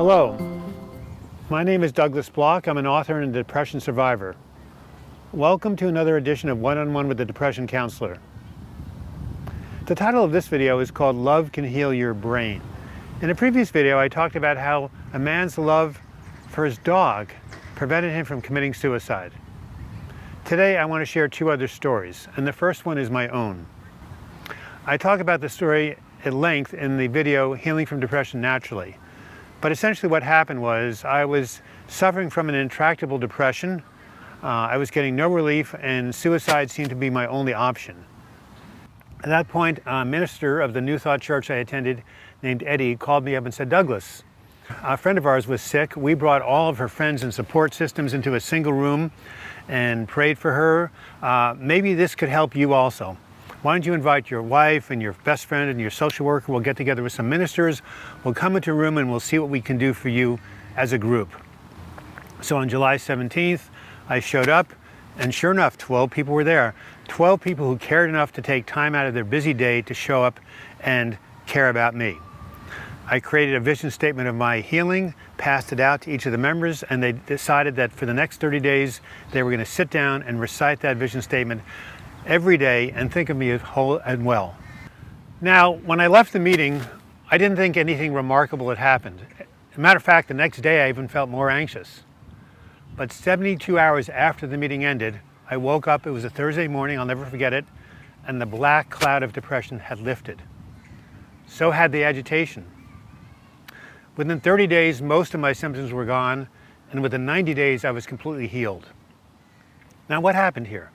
Hello, my name is Douglas Bloch. I'm an author and a depression survivor. Welcome to another edition of One-on-One with the Depression Counselor. The title of this video is called Love Can Heal Your Brain. In a previous video, I talked about how a man's love for his dog prevented him from committing suicide. Today, I want to share two other stories, and the first one is my own. I talk about the story at length in the video Healing from Depression Naturally. But essentially what happened was I was suffering from an intractable depression. I was getting no relief, and suicide seemed to be my only option. At that point, a minister of the New Thought church I attended named Eddie called me up and said, "Douglas, a friend of ours was sick. We brought all of her friends and support systems into a single room and prayed for her. Maybe this could help you also. Why don't you invite your wife and your best friend and your social worker? We'll get together with some ministers. We'll come into a room and we'll see what we can do for you as a group." So on July 17th, I showed up, and sure enough, 12 people were there. 12 people who cared enough to take time out of their busy day to show up and care about me. I created a vision statement of my healing, passed it out to each of the members, and they decided that for the next 30 days, they were going to sit down and recite that vision statement every day and think of me as whole and well. Now, when I left the meeting, I didn't think anything remarkable had happened. As a matter of fact, the next day I even felt more anxious. But 72 hours after the meeting ended, I woke up, it was a Thursday morning, I'll never forget it, and the black cloud of depression had lifted. So had the agitation. Within 30 days, most of my symptoms were gone, and within 90 days, I was completely healed. Now, what happened here?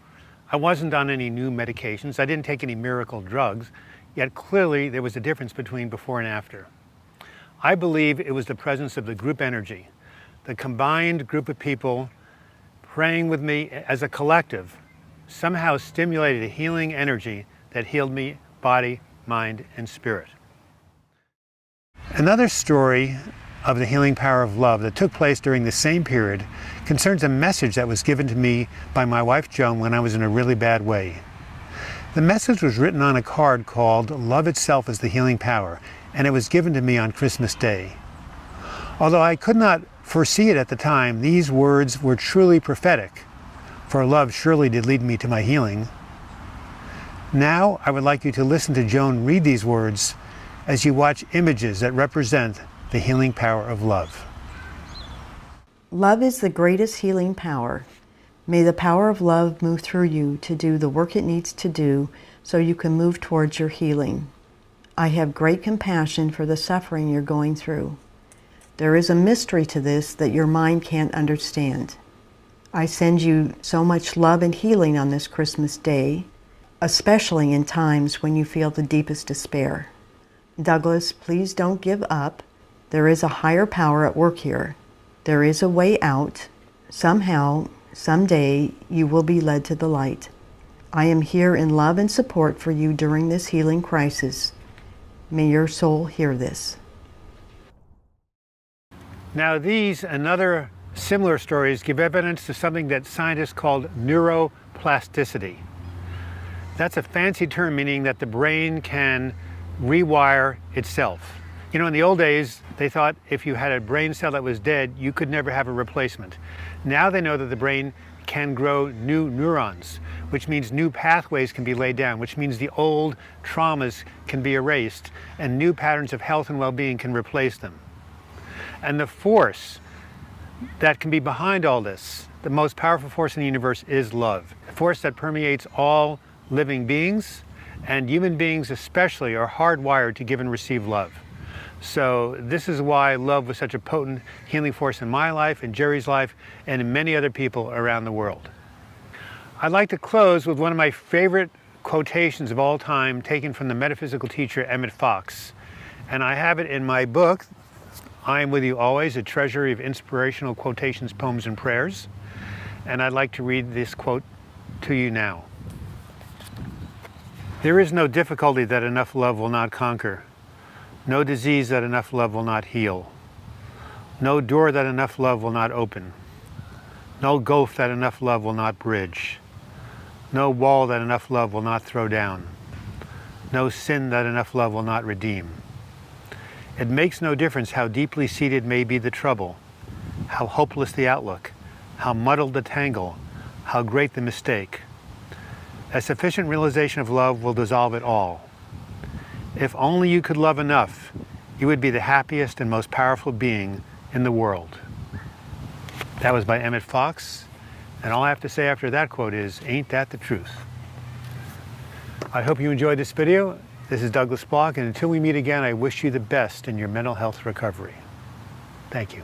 I wasn't on any new medications. I didn't take any miracle drugs, yet clearly there was a difference between before and after. I believe it was the presence of the group energy, the combined group of people praying with me as a collective somehow stimulated a healing energy that healed me body, mind, and spirit. Another story of the healing power of love that took place during the same period concerns a message that was given to me by my wife Joan when I was in a really bad way. The message was written on a card called "Love Itself is the Healing Power," and it was given to me on Christmas Day. Although I could not foresee it at the time, these words were truly prophetic, for love surely did lead me to my healing. Now I would like you to listen to Joan read these words as you watch images that represent the healing power of love. Love is the greatest healing power. May the power of love move through you to do the work it needs to do so you can move towards your healing. I have great compassion for the suffering you're going through. There is a mystery to this that your mind can't understand. I send you so much love and healing on this Christmas Day, especially in times when you feel the deepest despair. Douglas, please don't give up. There is a higher power at work here. There is a way out. Somehow, someday, you will be led to the light. I am here in love and support for you during this healing crisis. May your soul hear this. Now these and other similar stories give evidence to something that scientists call neuroplasticity. That's a fancy term meaning that the brain can rewire itself. You know, in the old days, they thought if you had a brain cell that was dead, you could never have a replacement. Now they know that the brain can grow new neurons, which means new pathways can be laid down, which means the old traumas can be erased, and new patterns of health and well-being can replace them. And the force that can be behind all this, the most powerful force in the universe, is love. A force that permeates all living beings, and human beings especially are hardwired to give and receive love. So this is why love was such a potent healing force in my life, in Jerry's life, and in many other people around the world. I'd like to close with one of my favorite quotations of all time, taken from the metaphysical teacher Emmett Fox. And I have it in my book, I Am With You Always, a treasury of inspirational quotations, poems, and prayers. And I'd like to read this quote to you now. "There is no difficulty that enough love will not conquer. No disease that enough love will not heal. No door that enough love will not open. No gulf that enough love will not bridge. No wall that enough love will not throw down. No sin that enough love will not redeem. It makes no difference how deeply seated may be the trouble, how hopeless the outlook, how muddled the tangle, how great the mistake. A sufficient realization of love will dissolve it all. If only you could love enough, you would be the happiest and most powerful being in the world. That was by Emmett Fox, and all I have to say after that quote is, ain't that the truth? I hope you enjoyed this video. This is Douglas Bloch, and until we meet again, I wish you the best in your mental health recovery. Thank you.